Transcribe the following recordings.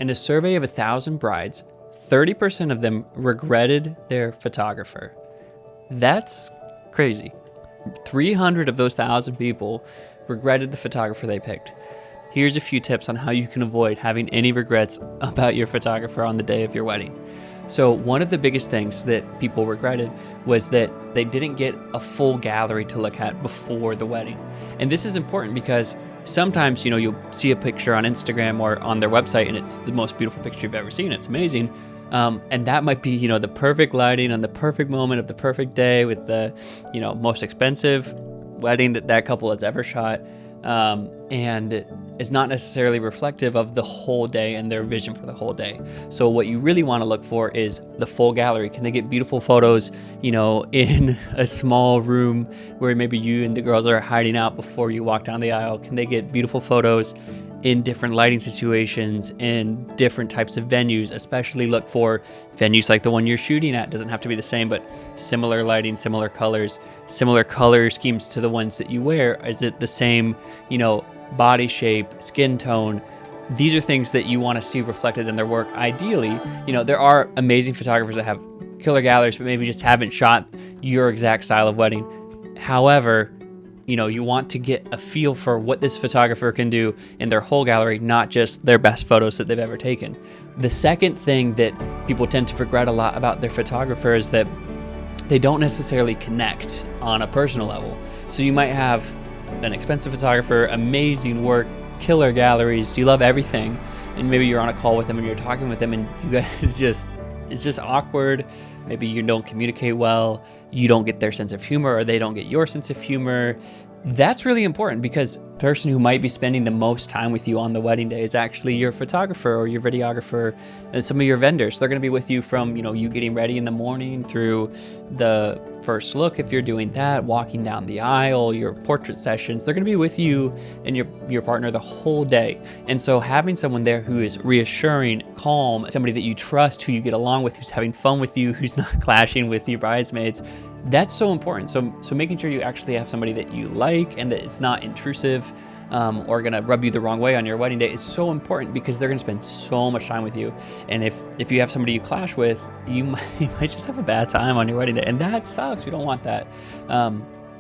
In a survey of 1,000 brides, 30% of them regretted their photographer. That's crazy. 300 of those 1,000 people regretted the photographer they picked. Here's a few tips on how you can avoid having any regrets about your photographer on the day of your wedding. So one of the biggest things that people regretted was that they didn't get a full gallery to look at before the wedding. And this is important because sometimes, you'll see a picture on Instagram or on their website and it's the most beautiful picture you've ever seen. It's amazing. And that might be, the perfect lighting on the perfect moment of the perfect day with the, most expensive wedding that couple has ever shot. And it's not necessarily reflective of the whole day and their vision for the whole day. So what you really want to look for is the full gallery. Can they get beautiful photos, in a small room where maybe you and the girls are hiding out before you walk down the aisle? Can they get beautiful photos in different lighting situations, in different types of venues? Especially look for venues like the one you're shooting at. Doesn't have to be the same, but similar lighting, similar color schemes to the ones that you wear. Is it the same, body shape, skin tone? These are things that you want to see reflected in their work. Ideally, there are amazing photographers that have killer galleries, but maybe just haven't shot your exact style of wedding. However, you want to get a feel for what this photographer can do in their whole gallery, not just their best photos that they've ever taken. The second thing that people tend to regret a lot about their photographer is that they don't necessarily connect on a personal level. So you might have an expensive photographer, amazing work, killer galleries, you love everything, and maybe you're on a call with them and you're talking with them and you guys it's just awkward. Maybe you don't communicate well, you don't get their sense of humor, or they don't get your sense of humor. That's really important because the person who might be spending the most time with you on the wedding day is actually your photographer or your videographer and some of your vendors. They're going to be with you from, you getting ready in the morning through the first look, if you're doing that, walking down the aisle, your portrait sessions. They're going to be with you and your partner the whole day. And so having someone there who is reassuring, calm, somebody that you trust, who you get along with, who's having fun with you, who's not clashing with your bridesmaids, that's so important. So making sure you actually have somebody that you like and that it's not intrusive or gonna rub you the wrong way on your wedding day is so important because they're gonna spend so much time with you. And if you have somebody you clash with, you might just have a bad time on your wedding day, and that sucks. We don't want that.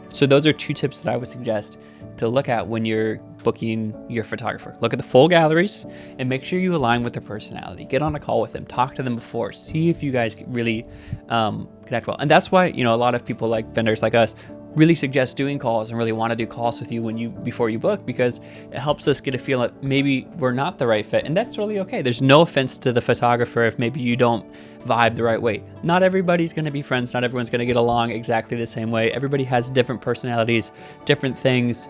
So those are two tips that I would suggest to look at when you're booking your photographer. Look at the full galleries and make sure you align with their personality. Get on a call with them, talk to them before, see if you guys really connect well. And that's why, a lot of people like vendors like us really suggest doing calls and really want to do calls with you before you book, because it helps us get a feel that maybe we're not the right fit. And that's totally okay. There's no offense to the photographer if maybe you don't vibe the right way. Not everybody's going to be friends. Not everyone's going to get along exactly the same way. Everybody has different personalities, different things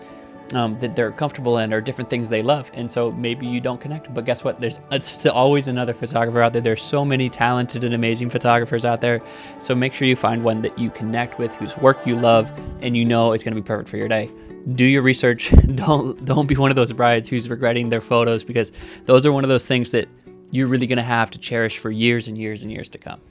that they're comfortable in, or different things they love. And so maybe you don't connect, but guess what? There's always another photographer out there. There's so many talented and amazing photographers out there. So make sure you find one that you connect with, whose work you love, and is going to be perfect for your day. Do your research. Don't be one of those brides who's regretting their photos, because those are one of those things that you're really going to have to cherish for years and years and years to come.